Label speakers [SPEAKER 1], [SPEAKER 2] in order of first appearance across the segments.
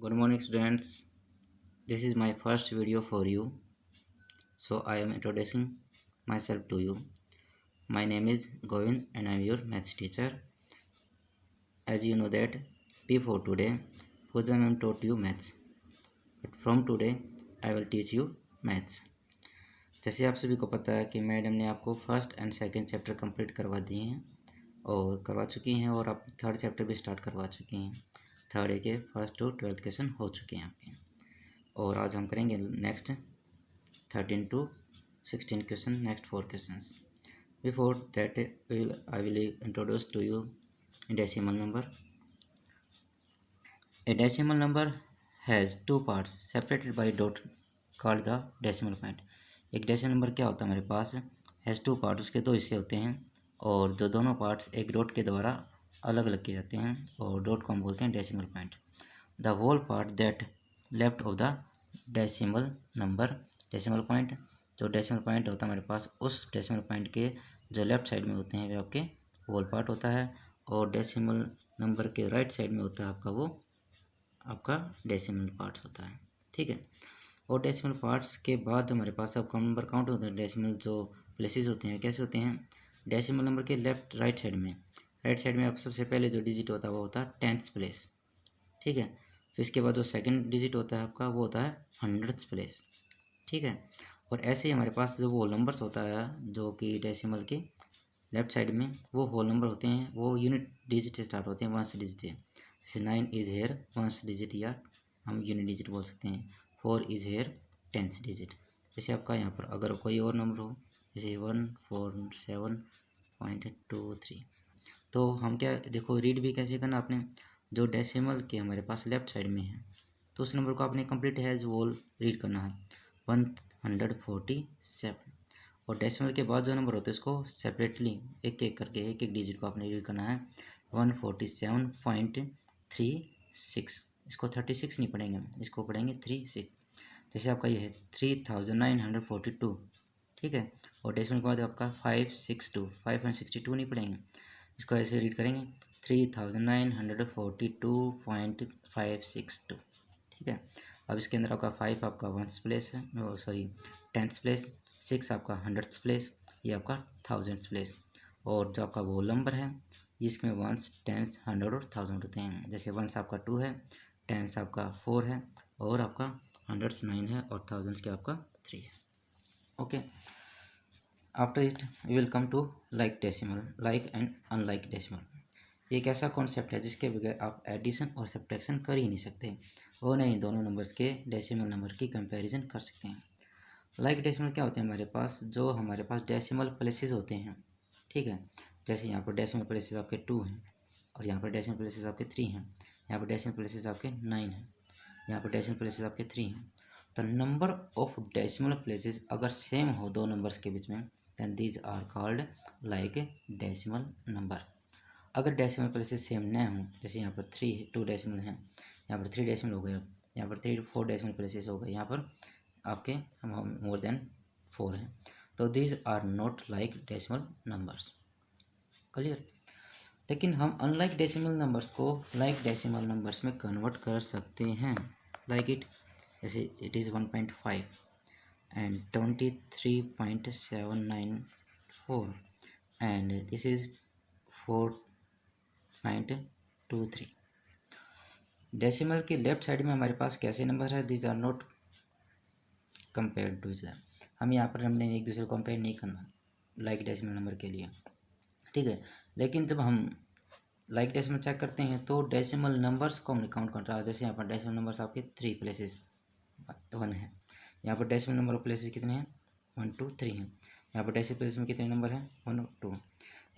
[SPEAKER 1] Good morning, students. This is my first video for you. So I am introducing myself to you. My name is Govind and I am your maths teacher. As you know that before today, Pooja ma'am taught you maths. But from today, I will teach you maths. जैसे आप सभी को पता है कि madam ने आपको first and second chapter complete करवा दिए हैं और करवा चुकी हैं और आप थर्ड चैप्टर भी स्टार्ट करवा चुकी हैं। थर्ड ए के फर्स्ट टू 12th क्वेश्चन हो चुके हैं आपके और आज हम करेंगे next 13 to 16 question, next 4 questions. Before that, I will introduce to you a decimal number. A decimal number has two parts separated by dot called the decimal point. एक decimal number क्या होता है हमारे पास हैज़ टू पार्ट, उसके दो हिस्से होते हैं और जो दोनों पार्ट्स एक डॉट के द्वारा अलग अलग किए जाते हैं और डॉट को हम बोलते हैं decimal point. The whole part that left of the decimal number, decimal point जो डेसिमल पॉइंट होता है हमारे पास उस डेसिमल पॉइंट के जो लेफ्ट साइड में होते हैं वे आपके होल पार्ट होता है और डेसिमल नंबर के राइट साइड में होता है आपका वो आपका डेसिमल पार्ट्स होता है. ठीक है. और डेसिमल पार्ट्स के बाद हमारे पास अब कम नंबर काउंट होते हैं. डेसिमल जो प्लेसेस होते हैं कैसे होते हैं, डेसिमल नंबर के लेफ्ट राइट साइड में आप सबसे पहले जो डिजिट होता है वो होता है 10th प्लेस. ठीक है. फिर इसके बाद जो सेकंड डिजिट होता है आपका वो होता है 100th प्लेस. ठीक है. और ऐसे ही हमारे पास जो होल नंबर्स होता है जो कि डेसिमल के लेफ्ट साइड में वो होल नंबर होते हैं वो यूनिट डिजिट से स्टार्ट होते हैं, 1 से डिजिट है. जैसे 9 इज़ हेयर 1 डिजिट या हम यूनिट डिजिट बोल सकते हैं. 4 इज़ हेयर 10th डिजिट. जैसे आपका यहाँ पर अगर कोई और नंबर हो जैसे 147.23 तो हम क्या देखो रीड भी कैसे करना आपने, जो डेसिमल के हमारे पास लेफ्ट साइड में है तो उस नंबर को आपने कंप्लीट हैज़ होल रीड करना है 147. और डेसिमल के बाद जो नंबर होते हैं उसको सेपरेटली एक एक करके एक एक डिजिट को आपने रीड करना है 147.36. इसको 36 नहीं पढ़ेंगे, इसको पढ़ेंगे 36. जैसे आपका ये है 3942. ठीक है. और डेसिमल के बाद आपका 562 नहीं पढ़ेंगे, इसको ऐसे रीड करेंगे 3942.562. ठीक है. अब इसके अंदर आपका 5 आपका 1th प्लेस है, सॉरी 10th प्लेस, 6 आपका 100th प्लेस, ये आपका 1000th प्लेस. और जो आपका वो नंबर है इसमें 1s 10s 100 और 1000 होते हैं. जैसे 1s आपका 2 है, 10s आपका 4 है और आपका 100s 9 है और 1000s के आपका 3 है. Okay. After it we will come to like decimal, like and unlike decimal. ये एक ऐसा कॉन्सेप्ट है जिसके बगैर आप एडिशन और सब्ट्रैक्शन कर ही नहीं सकते और नहीं दोनों नंबर्स के डेसिमल नंबर की कंपैरिजन कर सकते हैं. लाइक डेसिमल क्या होते हैं हमारे पास, जो हमारे पास डेसिमल प्लेसेस होते हैं. ठीक है. जैसे यहाँ पर डेसिमल प्लेसेस आपके 2 हैं और यहाँ पर डेसिमल प्लेसेस आपके 3 हैं, यहाँ पर डेसिमल प्लेसेस आपके 9 हैं, यहाँ पर डेसिमल प्लेसेस आपके 3 हैं. तो नंबर ऑफ डेसिमल प्लेसेस अगर सेम हो दो नंबर्स के बीच में then these are called like decimal number. अगर डेसिमल प्लेसेस सेम न हों, जैसे यहाँ पर 2 डेसिमल हैं, यहाँ पर 3 डेसिमल हो गए, यहाँ पर 4 डेसिमल प्लेसेस हो गए, यहाँ पर आपके मोर देन 4 हैं, तो these are not like decimal numbers. Clear. लेकिन हम अनलाइक डेसिमल नंबर्स को लाइक डेसिमल नंबर्स में कन्वर्ट कर सकते हैं. लाइक इट जैसे it is 1.5 and 23.794 and this is 4.23. Decimal के लेफ्ट साइड में हमारे पास कैसे नंबर है, these are not compare to each other. हम यहाँ पर हमने एक दूसरे को कंपेयर नहीं करना लाइक डेसिमल नंबर के लिए. ठीक है. लेकिन जब हम लाइक डेसिमल चेक करते हैं तो डेसिमल नंबर्स को हमने काउंट करना है. जैसे यहाँ पर डेसिमल नंबर्स आपके 3 प्लेसेस 1 है, यहाँ पर डेसिमल नंबर ऑफ प्लेसेस कितने हैं 1 2 3 हैं. यहाँ पर डेसिमल प्लेसेस में कितने नंबर हैं 1 और 2,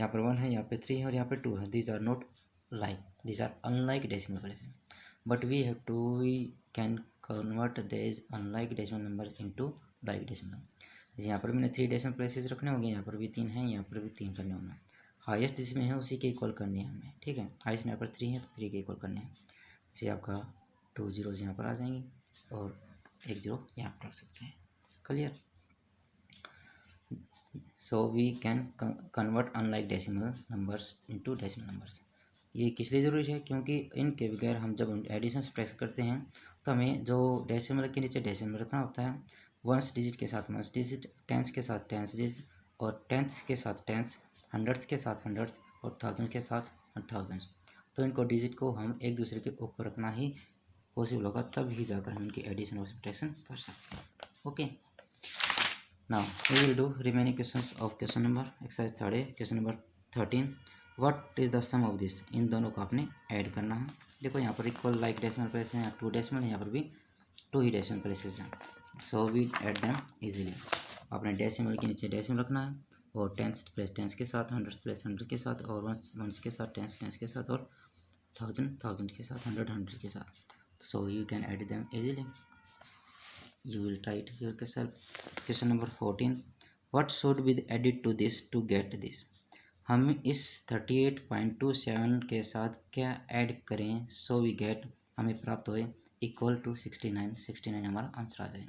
[SPEAKER 1] यहाँ पर 1 है, यहाँ पर 3 है और यहाँ पर 2 है. These are not like, these are unlike decimal places. But we can convert these unlike decimal numbers into like decimal. जैसे यहाँ पर भी मैंने 3 डेसिमल प्लेसेस रखने होंगे, यहाँ पर भी 3 हैं, यहाँ पर भी 3 करने होंगे. हाईएस्ट जिसमें है उसी के इक्वल करने हैं हमें. ठीक है. हाईएस्ट यहाँ पर 3 है तो 3 के इक्वल करने हैं. जैसे आपका 2 zeros यहाँ पर आ जाएंगे और 1 0 यहाँ पर रख सकते हैं. Clear. So we can convert unlike decimal numbers into decimal numbers. ये किस लिए ज़रूरी है, क्योंकि इनके बगैर हम जब एडिशन सब्ट्रैक्शन करते हैं तो हमें जो डेसिमल के नीचे डेसिमल रखना होता है, वंस डिजिट के साथ वंस डिजिट, टेंस के साथ टेंस डिजिट, और टेंथ्स के साथ टेंस, हंड्रेड्स के साथ हंड्रेड्स, और थाउजेंड के साथ थाउजेंड्स। तो इनको डिजिट को हम एक दूसरे के ऊपर रखना ही पॉसिबल होगा, तब ही जाकर हम इनकी एडिशन और सब्ट्रैक्शन कर सकते हैं। Okay, now we will do remaining questions of question number exercise 3 question number 13। What is the sum of this, इन दोनों को आपने ऐड करना है। देखो यहाँ पर इक्वल लाइक डेसिमल प्लेस है, 2 डेसिमल, यहाँ पर भी 2 ही डेसिमल प्लेसेस हैं, so we add them easily. आपने डेसिमल के नीचे डेसिमल रखना है, और टेंस प्लेस टेंस के साथ, हंड्रेड्स प्लेस हंड्रेड के साथ, और वंस वंस के साथ, टेंस टेंस के साथ, और थाउजेंड थाउजेंड के साथ, हंड्रेड हंड्रेड के साथ। So you can add them easily. You will try it yourself. Question number 14. What should be added to this to get this? हम इस 38.27 के साथ क्या ऐड करें सो वी गेट, हमें प्राप्त होए इक्वल टू 69। 69 हमारा आंसर आ जाए।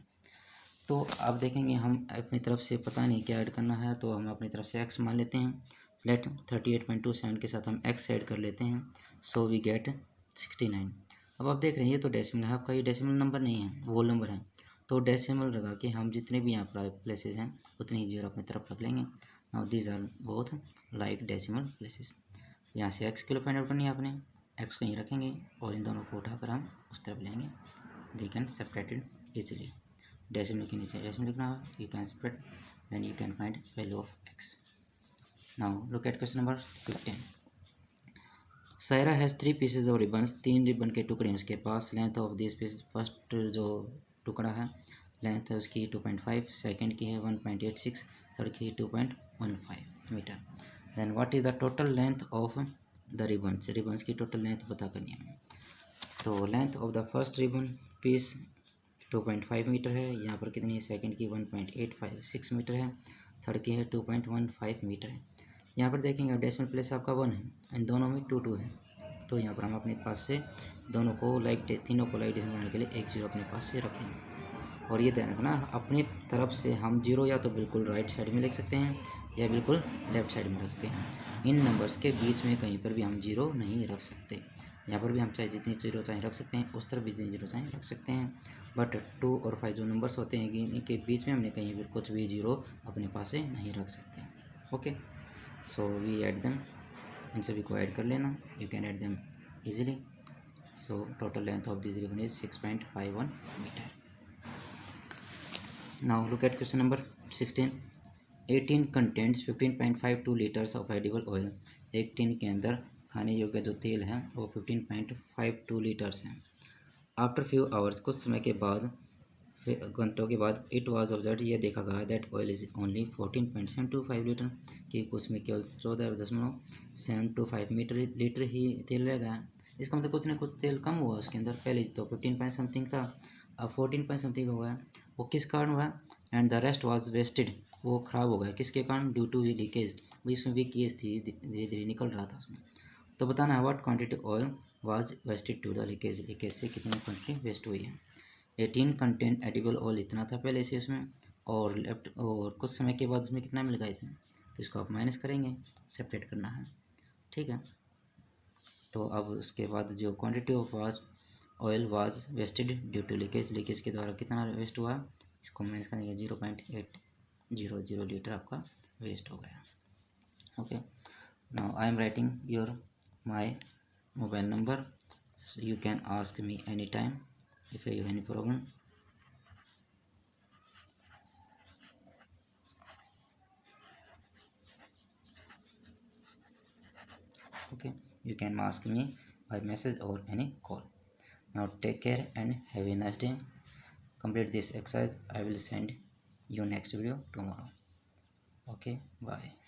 [SPEAKER 1] तो अब देखेंगे हम अपनी तरफ से पता नहीं क्या ऐड करना है, तो हम अपनी तरफ से x मान लेते हैं। लेट 38.27 के साथ हम x ऐड कर लेते हैं, सो वी गेट 69। अब आप देख रहे हैं ये तो डेसिमल है, आपका ये डेसिमल नंबर नहीं है, वोल नंबर है। तो डेसिमल लगा के हम जितने भी यहाँ पर प्लेसेस हैं उतनी ही जीरो अपनी तरफ रख लेंगे। Now these are both like decimal places. यहाँ से x किलो फाइंड आउट करनी है आपने, x को यहीं रखेंगे और इन दोनों को उठाकर हम उस तरफ लेंगे। They can separated easily. Decimal के नीचे डेसिमल लिखना है, you can separate, then you can find value of x। Now look at question number 15। Saira has 3 pieces of ribbons, 3 ribbon के टुकड़े हैं उसके पास। Length of this piece, first जो टुकड़ा है लेंथ है उसकी 2.5, सेकंड की है 1.86, थर्ड की 2.15 metre. Then what is the total length of the ribbons, ribbons की टोटल लेंथ पता करनी है। तो length of the first ribbon piece 2.5 metre है, यहाँ पर कितनी है, सेकंड की 1.856 मीटर है, थर्ड की है 2.15 मीटर है। यहाँ पर देखेंगे डेसिमल प्लेस आपका 1 है, इन दोनों में 2 है, तो यहाँ पर हम अपने पास से दोनों को लाइक तीनों को लाइक डेसिमल बनाने के लिए एक जीरो अपने पास से रखेंगे। और ये ध्यान रखना, अपनी तरफ से हम जीरो या तो बिल्कुल राइट साइड में लिख सकते हैं या बिल्कुल लेफ्ट साइड में रख सकते हैं। इन नंबर्स के बीच में कहीं पर भी हम जीरो नहीं रख सकते। यहाँ पर भी हम चाहे जितनी जीरो चाहें रख सकते हैं, उस तरफ भी जितनी जीरो चाहें रख सकते हैं, बट 2 और 5 जो नंबर्स होते हैं इनके बीच में हमने कहीं भी कुछ भी जीरो अपने पास से नहीं रख सकते। Okay, so we add them, इन सभी को ऐड कर लेना, you can add them easily. So total length of this ribbon is 6.51 metre. Now look at question number 16. 18 contains 15.52 liters of edible oil. एक टिन के अंदर खाने योग्य जो तेल है वो 15.52 लीटर्स है। आफ्टर फ्यू आवर्स, कुछ समय के बाद, घंटों के बाद, इट वाज ऑब्जर्व, यह देखा गया that oil is only 14.725 litre, कि उसमें केवल 14.725 लीटर ही तेल रह गया। इसका मतलब कुछ ना कुछ तेल कम हुआ उसके अंदर, पहले तो 15 पॉइंट समथिंग था, अब 14 पॉइंट समथिंग हो गया। वो किस कारण हुआ, and the rest was wasted, वो ख़राब हो गया किसके कारण, ड्यू टू लीकेज, इसमें भी केस थी, धीरे धीरे निकल रहा था उसमें। तो बताना है what quantity oil was wasted to the leakage, leakage से कितनी क्वांटिटी वेस्ट हुई है। 18 कंटेंट एडिबल ऑयल इतना था पहले से उसमें, और लेफ्ट और कुछ समय के बाद उसमें कितना मिल गए थे, तो इसको आप माइनस करेंगे, सेपरेट करना है, ठीक है। तो अब उसके बाद जो quantity of oil was wasted due to leakage, leakage के द्वारा कितना वेस्ट हुआ, इसको माइनस करेंगे, 0.800 लीटर आपका वेस्ट हो गया। Okay, now I am writing your my mobile number, you can ask me any time if you have any problem. Okay, you can ask me by message or any call. Now take care and have a nice day. Complete this exercise. I will send you next video tomorrow. Okay, bye.